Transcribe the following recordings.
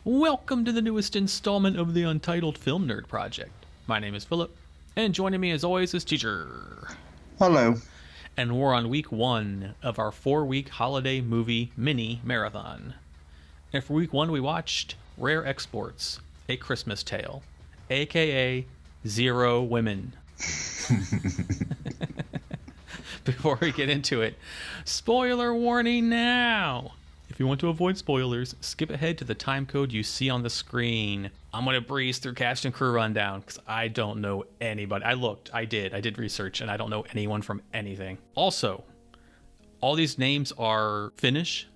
Welcome to the newest installment of the Untitled Film Nerd Project. My name is Philip, and joining me as always is Teacher. Hello. And we're on week 1 of our 4-week holiday movie mini marathon. And for week 1 we watched Rare Exports, A Christmas Tale, aka Zero Women. Before we get into it, spoiler warning now! If you want to avoid spoilers, skip ahead to the time code you see on the screen. I'm going to breeze through cast and crew rundown because I don't know anybody. I did research, and I don't know anyone from anything. Also, all these names are Finnish.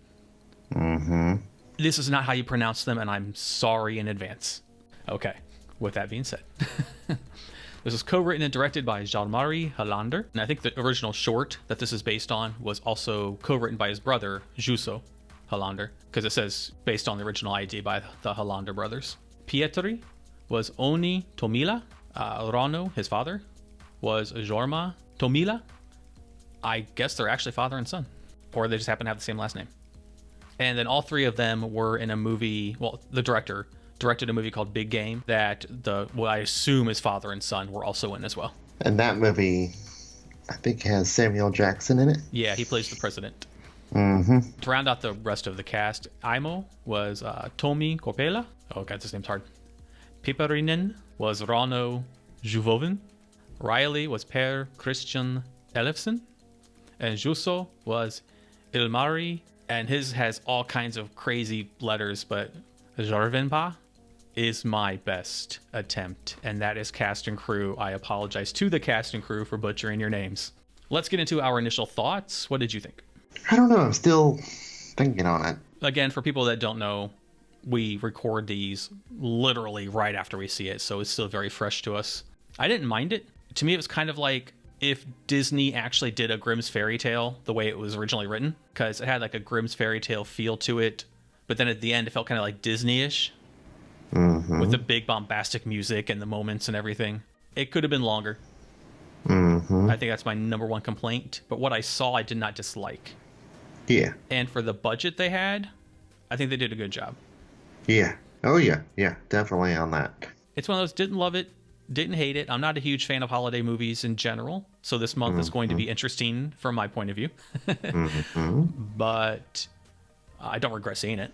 This is not how you pronounce them, and I'm sorry in advance. Okay, with that being said. This was co-written and directed by Jalmari Hollander, and I think the original short that this is based on was also co-written by his brother, Juuso Hollander, because it says based on the original idea by the Hollander brothers. Pietari was Oni Tomila. Rano, his father, was Jorma Tomila. I guess they're actually father and son, or they just happen to have the same last name. And then all three of them were in a movie. Well, the director directed a movie called Big Game that what I assume is father and son were also in as well. And that movie, I think, has Samuel Jackson in it. Yeah, he plays the president. To round out the rest of the cast, Aimo was Tomi Korpela. Oh god, this name's hard. Piparinen was Rano Juvoven. Riley was Per Christian Elefsen. And Juuso was Ilmari. And his has all kinds of crazy letters, but Jarvenpa is my best attempt. And that is cast and crew. I apologize to the cast and crew for butchering your names. Let's get into our initial thoughts. What did you think? I don't know. I'm still thinking on it. Again, for people that don't know, we record these literally right after we see it, so it's still very fresh to us. I didn't mind it. To me, it was kind of like if Disney actually did a Grimm's Fairy Tale the way it was originally written, because it had like a Grimm's Fairy Tale feel to it, but then at the end it felt kind of like Disney-ish, with the big bombastic music and the moments and everything. It could have been longer. I think that's my number one complaint, but what I saw I did not dislike. Yeah. And for the budget they had, I think they did a good job. Yeah. Oh, yeah. Yeah, definitely on that. It's one of those, didn't love it, didn't hate it. I'm not a huge fan of holiday movies in general, so this month is going to be interesting from my point of view. But I don't regret seeing it.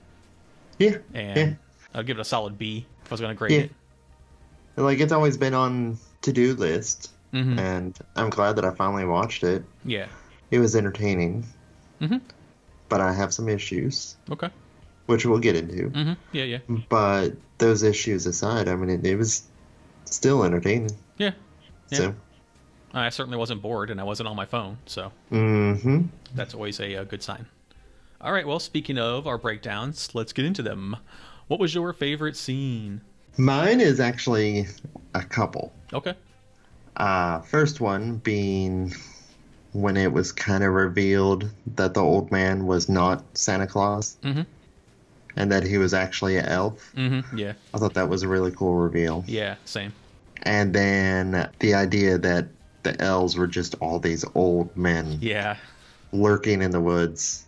Yeah. And I'll give it a solid B if I was going to grade it. Like, it's always been on to-do list, and I'm glad that I finally watched it. Yeah. It was entertaining. But I have some issues. Okay. Which we'll get into. Yeah. But those issues aside, I mean, it was still entertaining. Yeah. So. I certainly wasn't bored, and I wasn't on my phone, so that's always a good sign. All right, well, speaking of our breakdowns, let's get into them. What was your favorite scene? Mine is actually a couple. Okay. First one being when it was kind of revealed that the old man was not Santa Claus and that he was actually an elf. Yeah. I thought that was a really cool reveal. Yeah, same. And then the idea that the elves were just all these old men lurking in the woods.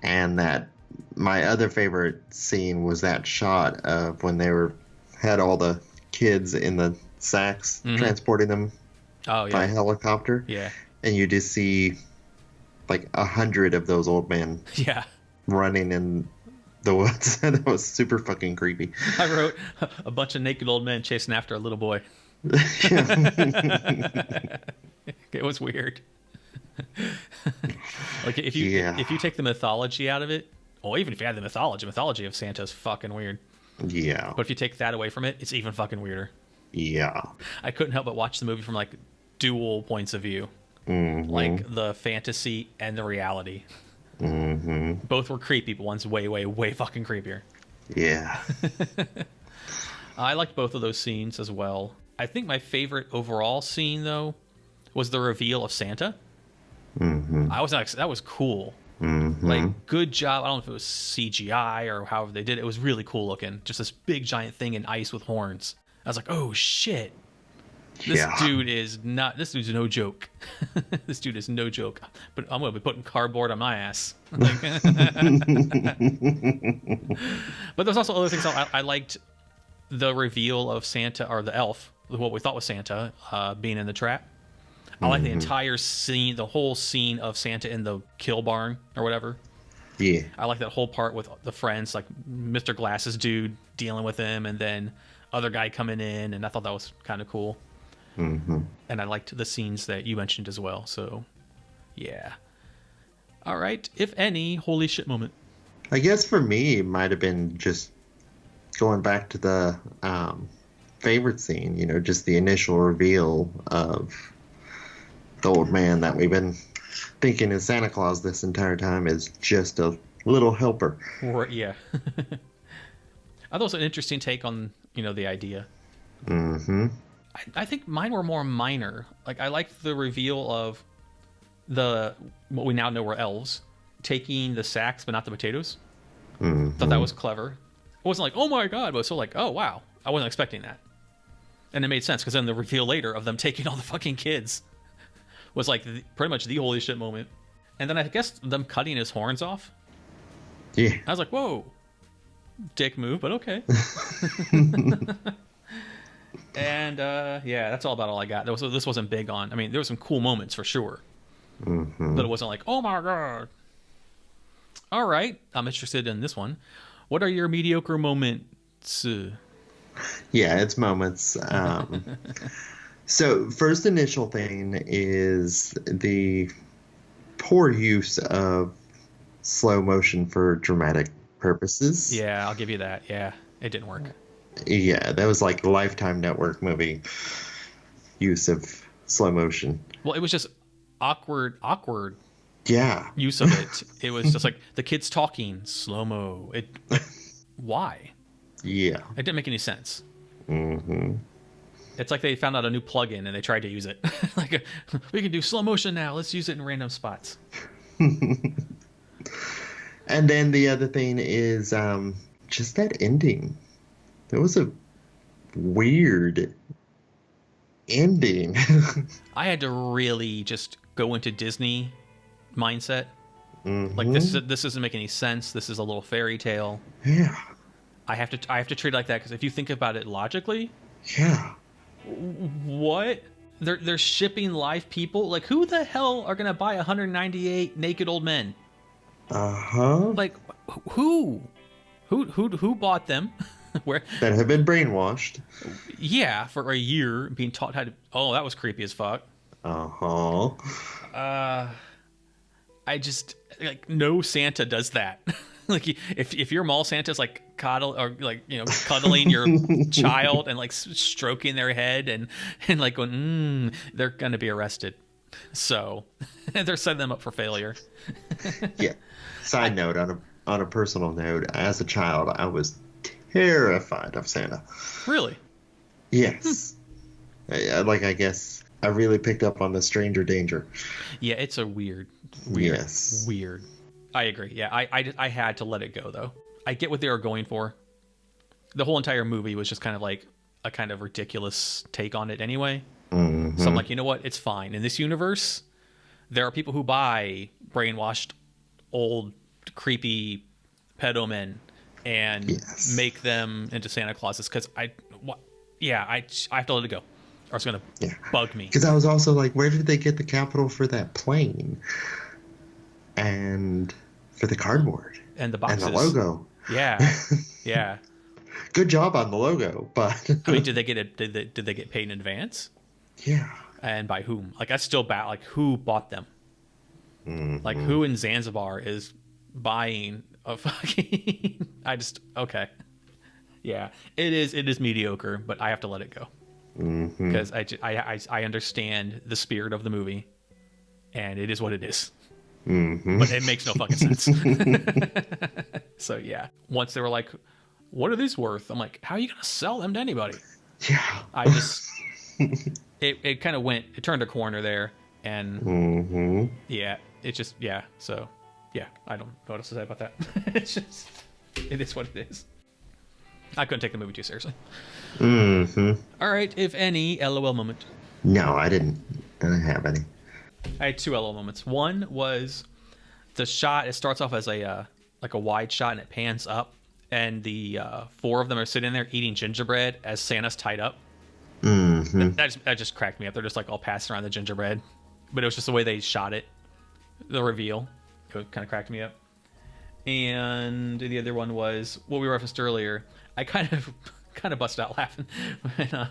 And that my other favorite scene was that shot of when they had all the kids in the sacks transporting them by helicopter. Yeah. And you just see like 100 of those old men running in the woods. That was super fucking creepy. I wrote a bunch of naked old men chasing after a little boy. It was weird. Like if you take the mythology out of it, or even if you had the mythology of Santa is fucking weird. Yeah. But if you take that away from it, it's even fucking weirder. Yeah. I couldn't help but watch the movie from like dual points of view. Like the fantasy and the reality. Both were creepy, but one's way, way, way fucking creepier. Yeah. I liked both of those scenes as well. I think my favorite overall scene, though, was the reveal of Santa. That was cool. Like, good job. I don't know if it was CGI or however they did it. It was really cool looking. Just this big giant thing in ice with horns. I was like, oh shit. This dude is not. This dude's no joke. This dude is no joke. But I'm gonna be putting cardboard on my ass. Like, but there's also other things. I liked the reveal of Santa, or the elf, what we thought was Santa, being in the trap. I like the entire scene, the whole scene of Santa in the kill barn or whatever. Yeah. I like that whole part with the friends, like Mr. Glasses dude dealing with him, and then other guy coming in, and I thought that was kind of cool. And I liked the scenes that you mentioned as well. So, yeah. All right. If any, holy shit moment. I guess for me, it might have been just going back to the favorite scene, you know, just the initial reveal of the old man that we've been thinking is Santa Claus this entire time is just a little helper. Right, yeah. I thought it was an interesting take on, you know, the idea. I think mine were more minor. Like, I liked the reveal of what we now know were elves taking the sacks but not the potatoes. Thought that was clever. It wasn't like, oh my god, but it was so like, oh wow, I wasn't expecting that. And it made sense, because then the reveal later of them taking all the fucking kids was like pretty much the holy shit moment. And then I guess them cutting his horns off. Yeah. I was like, whoa, dick move, but okay. And yeah, that's all about all I got. This wasn't big on. I mean, there were some cool moments for sure, but it wasn't like, oh my god. All right, I'm interested in this one. What are your mediocre moments? Yeah, it's moments. So first initial thing is the poor use of slow motion for dramatic purposes. Yeah, I'll give you that. Yeah, it didn't work. Yeah, that was like Lifetime Network movie use of slow motion. Well, it was just awkward. Yeah. Use of it. It was just like the kids talking slow-mo. Why? Yeah. It didn't make any sense. It's like they found out a new plugin and they tried to use it. Like, we can do slow motion now. Let's use it in random spots. And then the other thing is just that ending. It was a weird ending. I had to really just go into Disney mindset. Like, this doesn't make any sense. This is a little fairy tale. Yeah. I have to treat it like that, because if you think about it logically, yeah. What? They're shipping live people? Like, who the hell are gonna buy 198 naked old men? Like, who bought them? Where that have been brainwashed? Yeah, for a year being taught how to. Oh, that was creepy as fuck. I just, like, no Santa does that. Like, if your mall Santa's like cuddling your child and like stroking their head and like going, they're gonna be arrested. So they're setting them up for failure. Yeah. Side note, on a personal note, as a child, I was terrified of Santa. Really? Yes. I guess I really picked up on the stranger danger. Yeah, it's a weird. Yes. Weird. I agree. Yeah, I had to let it go, though. I get what they were going for. The whole entire movie was just kind of like a kind of ridiculous take on it anyway. So I'm like, you know what? It's fine. In this universe, there are people who buy brainwashed, old, creepy pedo men and make them into Santa Clauses, because I have to let it go, or it's going to bug me. Because I was also like, where did they get the capital for that plane? And for the cardboard and the boxes and the logo. Yeah. Good job on the logo, but I mean, did they get paid in advance? Yeah. And by whom? Like, that's still bad. Like, who bought them? Like, who in Zanzibar is buying a fucking? Okay. Yeah, it is mediocre, but I have to let it go because I understand the spirit of the movie, and it is what it is. But it makes no fucking sense. So yeah, once they were like, what are these worth? I'm like, how are you gonna sell them to anybody? Yeah. I just it kind of it turned a corner there, and yeah, it just so yeah, I don't know what else to say about that. It is what it is. I couldn't take the movie too seriously. All right, if any, LOL moment. No, I didn't. I didn't have any. I had two LOL moments. One was the shot. It starts off as a like a wide shot, and it pans up, and the four of them are sitting there eating gingerbread as Santa's tied up. Mm-hmm. That just cracked me up. They're just like all passing around the gingerbread, but it was just the way they shot it, the reveal. It kind of cracked me up. And the other one was what we referenced earlier. I kind of busted out laughing when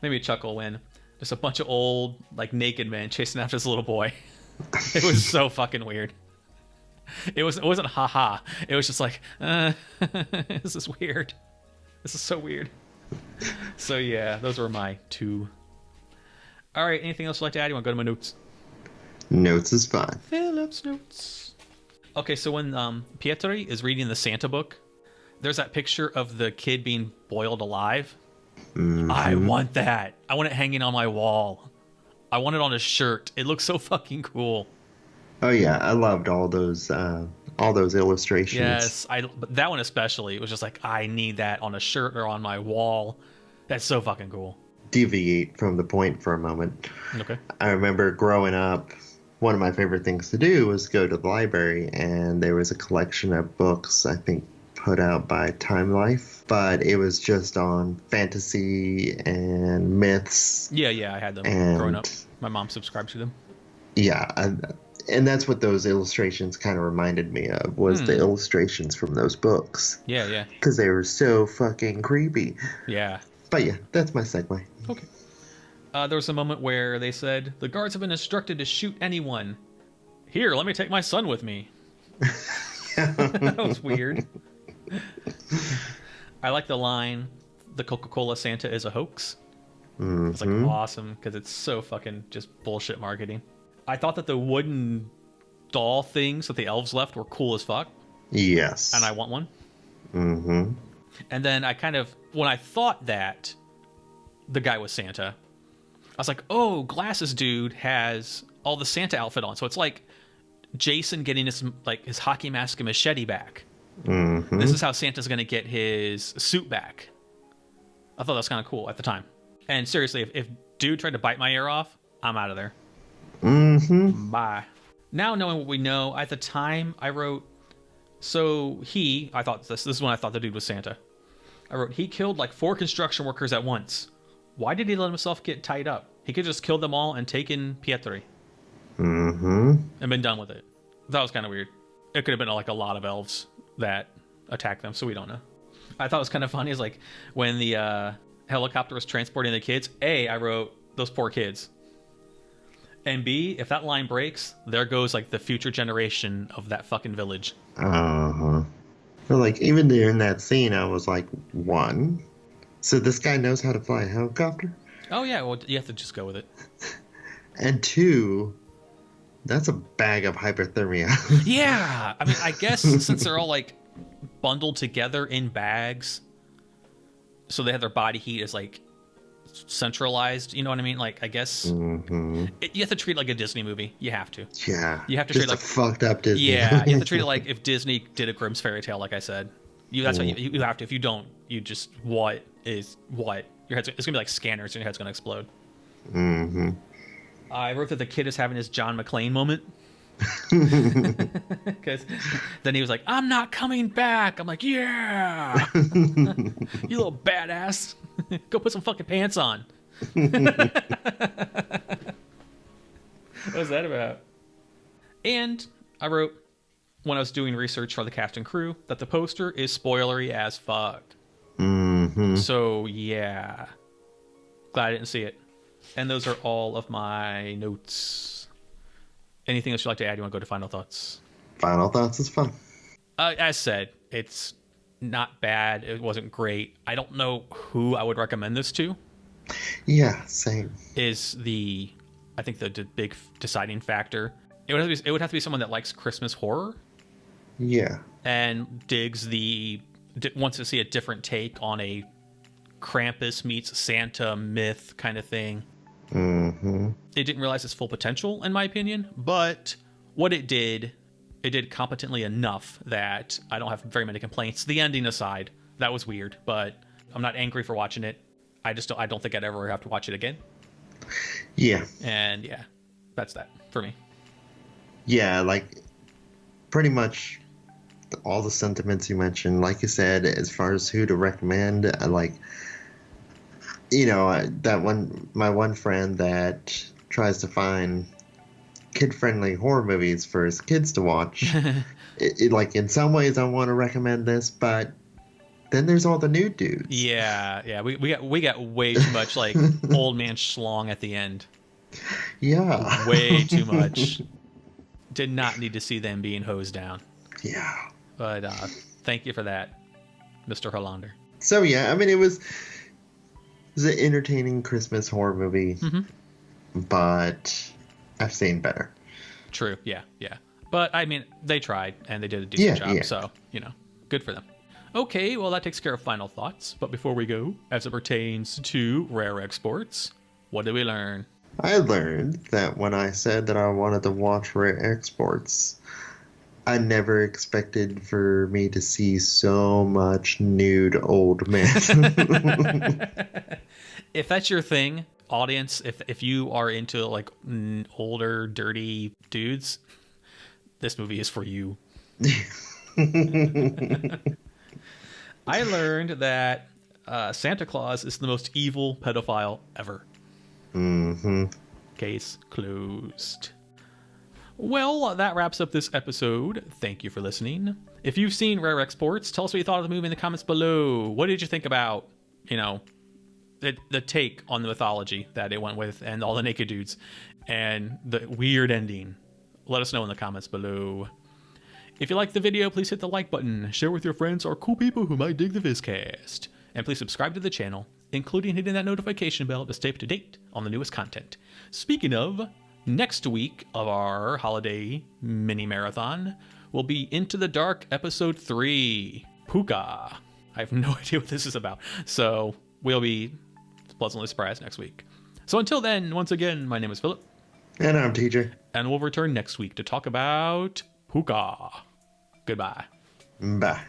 made me chuckle when just a bunch of old like naked men chasing after this little boy. It was so fucking weird. It wasn't haha. It was just like this is weird. This is so weird. So yeah, those were my two. All right, anything else you'd like to add? You want to go to my notes? Notes is fine. Philip's notes. Okay, so when Pietri is reading the Santa book, there's that picture of the kid being boiled alive. Mm-hmm. I want that. I want it hanging on my wall. I want it on a shirt. It looks so fucking cool. Oh yeah, I loved all those illustrations. Yes, but that one especially. It was just like, I need that on a shirt or on my wall. That's so fucking cool. Deviate from the point for a moment. Okay. I remember growing up, one of my favorite things to do was go to the library, and there was a collection of books, I think, put out by Time Life, but it was just on fantasy and myths. Yeah, I had them growing up. My mom subscribed to them. Yeah, and that's what those illustrations kind of reminded me of, was the illustrations from those books. Yeah. Because they were so fucking creepy. Yeah. But yeah, that's my segue. Okay. There was a moment where they said, the guards have been instructed to shoot anyone. Here, let me take my son with me. That was weird. I like the line, the Coca-Cola Santa is a hoax. Mm-hmm. It's like awesome because it's so fucking just bullshit marketing. I thought that the wooden doll things that the elves left were cool as fuck. Yes. And I want one. Mm-hmm. And then when I thought that the guy was Santa, I was like, oh, Glasses Dude has all the Santa outfit on. So it's like Jason getting his hockey mask and machete back. Mm-hmm. This is how Santa's going to get his suit back. I thought that was kind of cool at the time. And seriously, if Dude tried to bite my ear off, I'm out of there. Mm-hmm. Bye. Now knowing what we know, at the time I wrote, I thought this is when I thought the dude was Santa. I wrote, he killed like 4 construction workers at once. Why did he let himself get tied up? He could just kill them all and taken Pietri. Mm-hmm. And been done with it. That was kind of weird. It could have been like a lot of elves that attacked them, so we don't know. I thought it was kind of funny is like when the helicopter was transporting the kids, I wrote, those poor kids. And B, if that line breaks, there goes like the future generation of that fucking village. Uh-huh. But like even during that scene, I was like, 1, so this guy knows how to fly a helicopter? Oh yeah, well you have to just go with it. And 2, that's a bag of hypothermia. Yeah, I mean, I guess since they're all like bundled together in bags, so they have their body heat is like centralized, you know what I mean? Like, I guess you have to treat it like a Disney movie. You have to. Yeah. You have to treat it like a fucked up Disney. Yeah, you have to treat it like if Disney did a Grimm's fairy tale, like I said. That's what you have to. If you don't, you just what is what? Your head's it's gonna be like scanners, and your head's gonna explode. Mm-hmm. I wrote that the kid is having his John McClane moment. Because then he was like, I'm not coming back. I'm like, yeah. You little badass. Go put some fucking pants on. What was that about? And I wrote, when I was doing research for the cast and crew, that the poster is spoilery as fuck. Mm-hmm. So, yeah. Glad I didn't see it. And those are all of my notes. Anything else you'd like to add? You want to go to final thoughts? Final thoughts is fun. As said, it's not bad. It wasn't great. I don't know who I would recommend this to. Yeah, same. Is I think the big deciding factor. It would have to be someone that likes Christmas horror. Yeah. And wants to see a different take on a Krampus meets Santa myth kind of thing. Mm-hmm. It didn't realize its full potential, in my opinion, but what it did competently enough that I don't have very many complaints. The ending aside, that was weird, but I'm not angry for watching it. I don't think I'd ever have to watch it again. Yeah. And yeah, that's that for me. Yeah, like pretty much all the sentiments you mentioned. Like you said, as far as who to recommend, like, you know, my one friend that tries to find kid-friendly horror movies for his kids to watch. Like, in some ways, I want to recommend this, but then there's all the nude dudes. Yeah. We got way too much like old man schlong at the end. Yeah, way too much. Did not need to see them being hosed down. Yeah, but thank you for that, Mr. Hollander. So yeah, I mean, it was an entertaining Christmas horror movie, but I've seen better. True. Yeah. But I mean, they tried and they did a decent job. Yeah. So, you know, good for them. Okay, well, that takes care of final thoughts. But before we go, as it pertains to rare exports, what did we learn? I learned that when I said that I wanted to watch rare exports, I never expected for me to see so much nude old men. If that's your thing, audience, if you are into like older, dirty dudes, this movie is for you. I learned that Santa Claus is the most evil pedophile ever. Case closed. Well, that wraps up this episode. Thank you for listening. If you've seen Rare Exports, tell us what you thought of the movie in the comments below. What did you think about, you know, the take on the mythology that it went with and all the naked dudes and the weird ending? Let us know in the comments below. If you liked the video, please hit the like button, share with your friends or cool people who might dig the Vizcast, and please subscribe to the channel, including hitting that notification bell to stay up to date on the newest content. Speaking of, next week of our holiday mini marathon will be Into the Dark episode 3, Puka. I have no idea what this is about, so we'll be pleasantly surprised next week. So until then, once again, my name is Philip. And I'm TJ. And we'll return next week to talk about Puka. Goodbye. Bye.